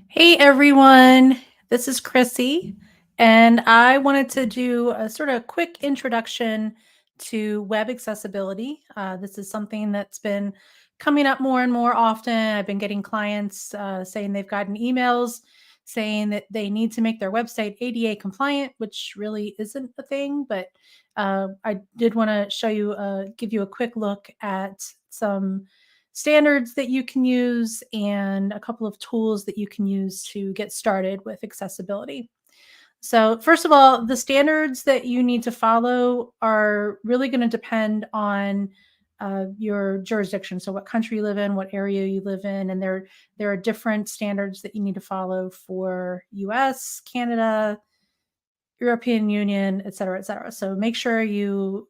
Hey everyone, this is Chrissy, and I wanted to do a sort of quick introduction to web accessibility. This is something that's been coming up more and more often. I've been getting clients saying they've gotten emails saying that they need to make their website ADA compliant, which really isn't a thing, but I did want to give you a quick look at some standards that you can use and a couple of tools that you can use to get started with accessibility. So, first of all, the standards that you need to follow are really going to depend on your jurisdiction. So, what country you live in, what area you live in, and there are different standards that you need to follow for U.S., Canada, European Union, et cetera, et cetera. So, make sure you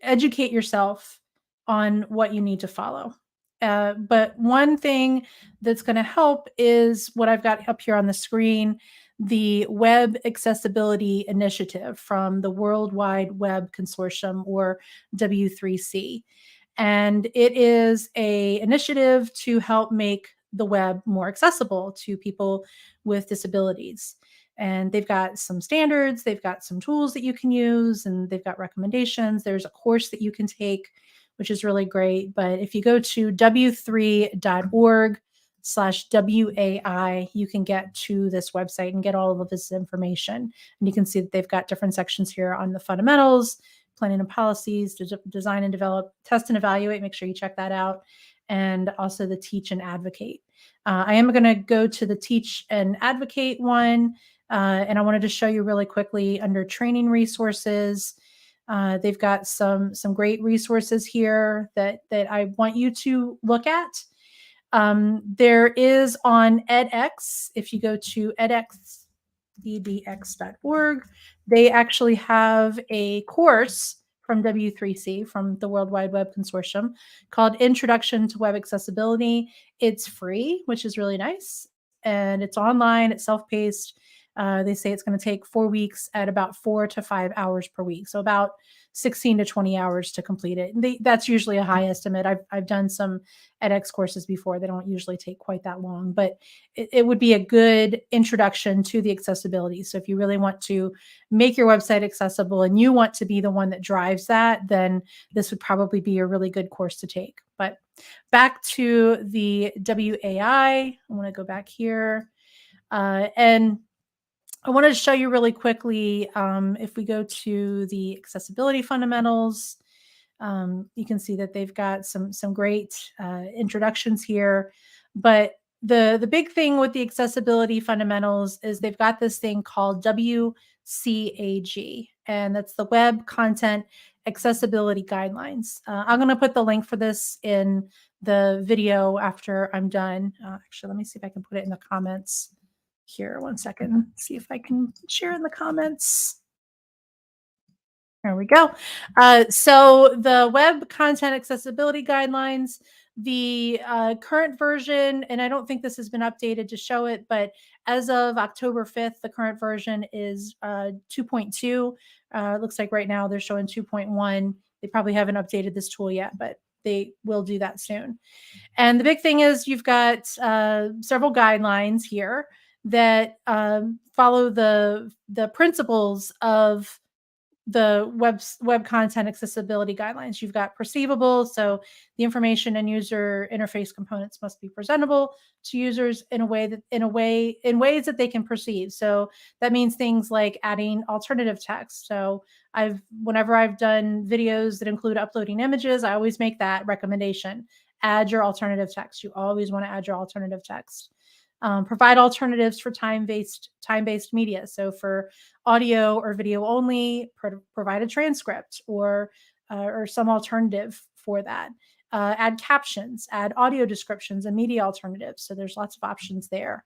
educate yourself on what you need to follow. But one thing that's going to help is what I've got up here on the screen, the Web Accessibility Initiative from the World Wide Web Consortium, or W3C. And it is a initiative to help make the web more accessible to people with disabilities. And they've got some standards, they've got some tools that you can use, and they've got recommendations. There's a course that you can take, which is really great. But if you go to w3.org/WAI, you can get to this website and get all of this information. And you can see that they've got different sections here on the fundamentals, planning and policies, design and develop, test and evaluate. Make sure you check that out. And also the teach and advocate. I am going to go to the teach and advocate one. And I wanted to show you really quickly under training resources. They've got some great resources here that I want you to look at. There is on edX. If you go to edx.org, they actually have a course from W3C, from the World Wide Web Consortium, called Introduction to Web Accessibility. It's free, which is really nice, and it's online, it's self-paced. They say it's going to take 4 weeks at about 4 to 5 hours per week. So about 16 to 20 hours to complete it. And that's usually a high estimate. I've done some edX courses before. They don't usually take quite that long, but it would be a good introduction to the accessibility. So if you really want to make your website accessible and you want to be the one that drives that, then this would probably be a really good course to take. But back to the WAI, I want to go back here. And I wanted to show you really quickly, if we go to the accessibility fundamentals, you can see that they've got some great introductions here. But the big thing with the accessibility fundamentals is they've got this thing called WCAG, and that's the Web Content Accessibility Guidelines. I'm going to put the link for this in the video after I'm done. Actually, let me see if I can put it in the comments here. One second. See if I can share in the comments. There we go. So the Web Content Accessibility Guidelines, the current version, and I don't think this has been updated to show it, but as of October 5th, the current version is 2.2. It looks like right now they're showing 2.1. They probably haven't updated this tool yet, but they will do that soon. And the big thing is you've got several guidelines here that follow the principles of the web content accessibility guidelines. You've got perceivable, so the information and user interface components must be presentable to users in ways that they can perceive. So that means things like adding alternative text. So whenever I've done videos that include uploading images, I always make that recommendation. Add your alternative text. You always want to add your alternative text. Provide alternatives for time-based media. So for audio or video only, provide a transcript or some alternative for that. Add captions, add audio descriptions and media alternatives. So there's lots of options there.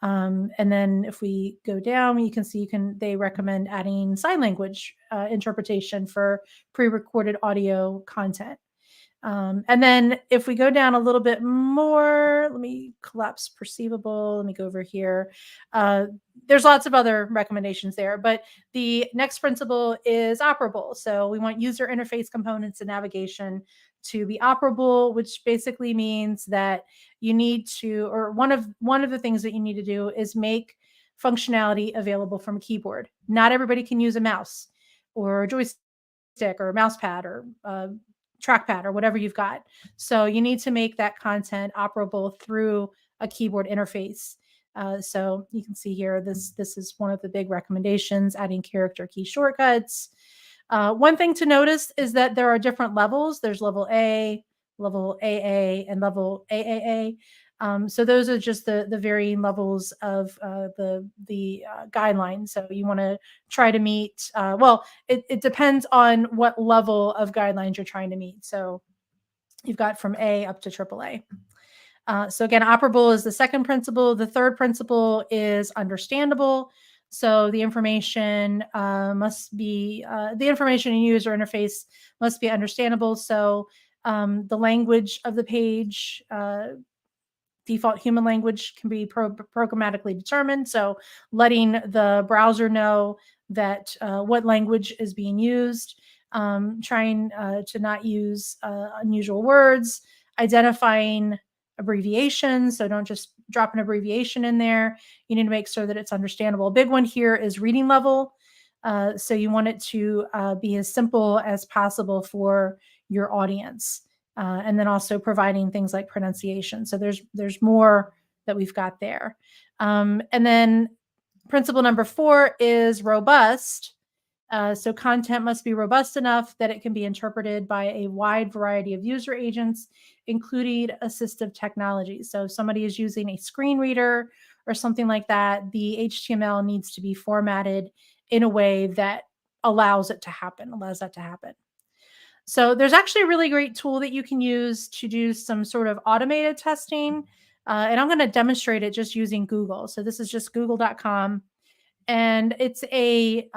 And then if we go down, you can see they recommend adding sign language interpretation for pre-recorded audio content. And then if we go down a little bit more, let me collapse perceivable. Let me go over here. There's lots of other recommendations there, but the next principle is operable. So we want user interface components and navigation to be operable, which basically means that you need to, or one of the things that you need to do is make functionality available from a keyboard. Not everybody can use a mouse or a joystick or a mouse pad or trackpad or whatever you've got. So you need to make that content operable through a keyboard interface. So you can see here, this is one of the big recommendations, adding character key shortcuts. One thing to notice is that there are different levels. There's level A, level AA, and level AAA. So those are just the varying levels of the guidelines. So you want to try to meet. Well, it depends on what level of guidelines you're trying to meet. So you've got from A up to AAA. So again, operable is the second principle. The third principle is understandable. So the information must be the information in user interface must be understandable. So the language of the page, default human language, can be programmatically determined. So letting the browser know that what language is being used, trying to not use unusual words, identifying abbreviations. So don't just drop an abbreviation in there. You need to make sure that it's understandable. A big one here is reading level. So you want it to be as simple as possible for your audience. And then also providing things like pronunciation. So there's more that we've got there. And then principle number 4 is robust. So content must be robust enough that it can be interpreted by a wide variety of user agents, including assistive technology. So if somebody is using a screen reader or something like that, the HTML needs to be formatted in a way that allows that to happen. So there's actually a really great tool that you can use to do some sort of automated testing. And I'm going to demonstrate it just using Google. So this is just google.com. And it's a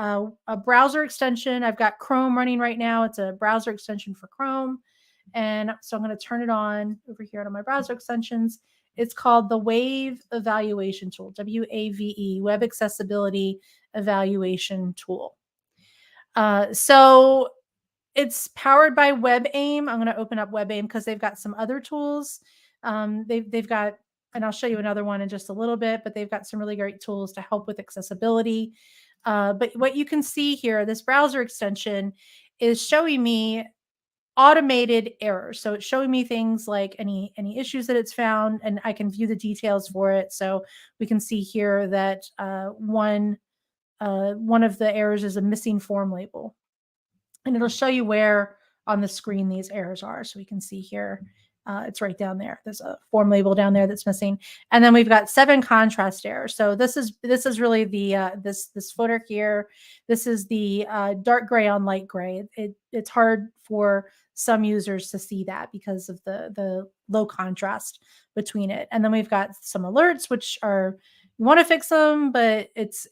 browser extension. I've got Chrome running right now. It's a browser extension for Chrome. And so I'm going to turn it on over here on my browser extensions. It's called the Wave Evaluation Tool, WAVE, Web Accessibility Evaluation Tool. So it's powered by WebAIM. I'm going to open up WebAIM because they've got some other tools. They've got, and I'll show you another one in just a little bit, but they've got some really great tools to help with accessibility. But what you can see here, this browser extension is showing me automated errors. So it's showing me things like any issues that it's found, and I can view the details for it. So we can see here that one of the errors is a missing form label. And it'll show you where on the screen these errors are. So we can see here, it's right down there. There's a form label down there that's missing. And then we've got 7 contrast errors. So this is really the this footer here. This is the dark gray on light gray. It's hard for some users to see that because of the low contrast between it. And then we've got some alerts, which are, you want to fix them, but it's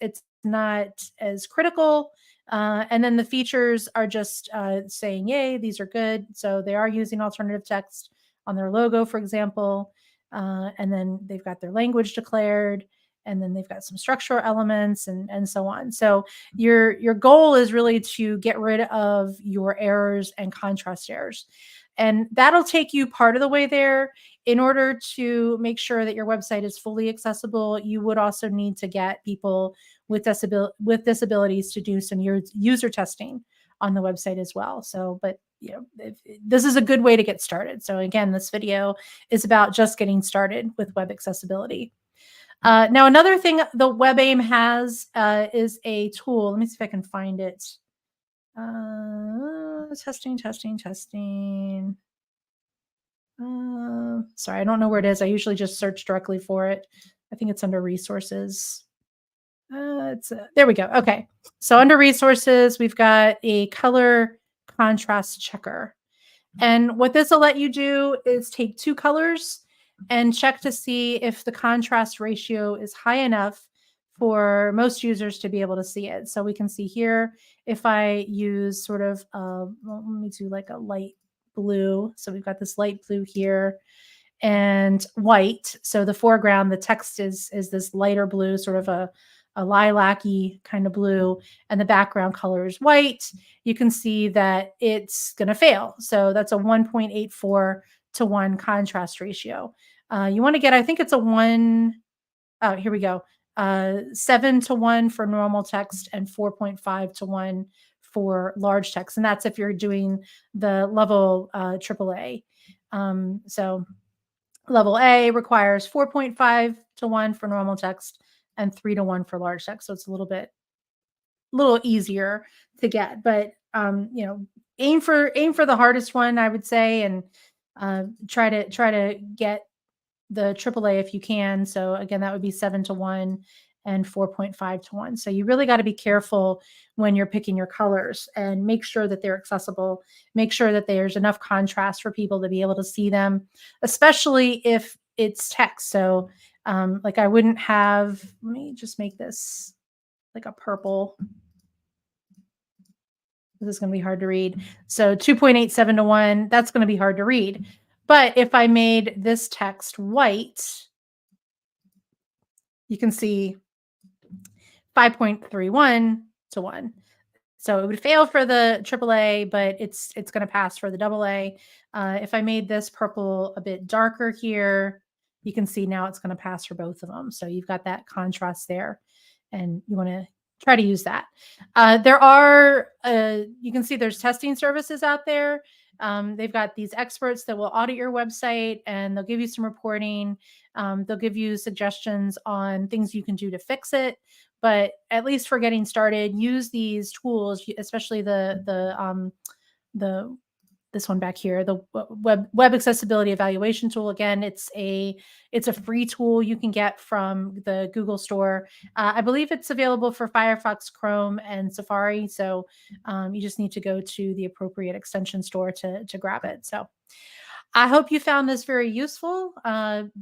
not as critical. And then the features are just saying, yay, these are good. So they are using alternative text on their logo, for example. And then they've got their language declared, and then they've got some structural elements and so on. So your goal is really to get rid of your errors and contrast errors. And that'll take you part of the way there. In order to make sure that your website is fully accessible, you would also need to get people with disabilities to do some user testing on the website as well. So, but this is a good way to get started. So again, this video is about just getting started with web accessibility. Now, another thing the WebAIM has is a tool. Let me see if I can find it. Testing. Sorry, I don't know where it is. I usually just search directly for it. I think it's under resources. There we go. Okay. So under resources, we've got a color contrast checker. And what this will let you do is take 2 colors and check to see if the contrast ratio is high enough for most users to be able to see it. So we can see here, if I use sort of, well, let me do like a light blue. So we've got this light blue here and white. So the foreground, the text is this lighter blue, sort of a a lilac-y kind of blue and the background color is white, you can see that it's going to fail. So that's a 1.84 to 1 contrast ratio. You want to get, I think it's a 1, oh, here we go. 7 to 1 for normal text and 4.5 to 1 for large text. And that's if you're doing the level AAA. So level A requires 4.5 to 1 for normal text and 3 to 1 for large text. So it's a little easier to get, but aim for the hardest one, I would say, and try to get the AAA if you can. So again, that would be 7 to 1 and 4.5 to 1. So you really got to be careful when you're picking your colors and make sure that they're accessible. Make sure that there's enough contrast for people to be able to see them, especially if it's text. So like I wouldn't have, let me just make this like a purple. This is going to be hard to read. So 2.87 to 1, that's going to be hard to read. But if I made this text white, you can see 5.31 to 1. So it would fail for the AAA, but it's going to pass for the AA. If I made this purple a bit darker here, you can see now it's going to pass for both of them. So you've got that contrast there, and you want to try to use that. There are, you can see there's testing services out there. They've got these experts that will audit your website and they'll give you some reporting. They'll give you suggestions on things you can do to fix it. But at least for getting started, use these tools, especially the this one back here, the web accessibility evaluation tool. Again, it's a free tool you can get from the Google store. I believe it's available for Firefox, Chrome, and Safari. So you just need to go to the appropriate extension store to grab it. So I hope you found this very useful.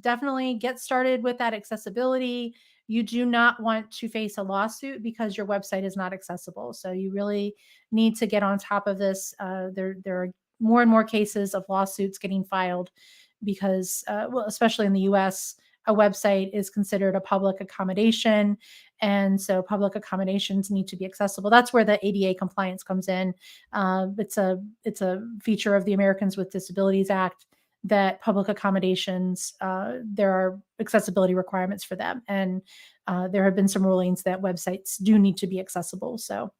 Definitely get started with that accessibility. You do not want to face a lawsuit because your website is not accessible. So you really need to get on top of this. There are more and more cases of lawsuits getting filed because, well, especially in the US, a website is considered a public accommodation. And so public accommodations need to be accessible. That's where the ADA compliance comes in. It's a feature of the Americans with Disabilities Act that public accommodations, there are accessibility requirements for them. And there have been some rulings that websites do need to be accessible. So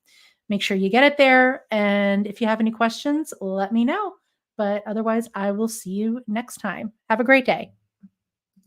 make sure you get it there. And if you have any questions, let me know. But otherwise, I will see you next time. Have a great day.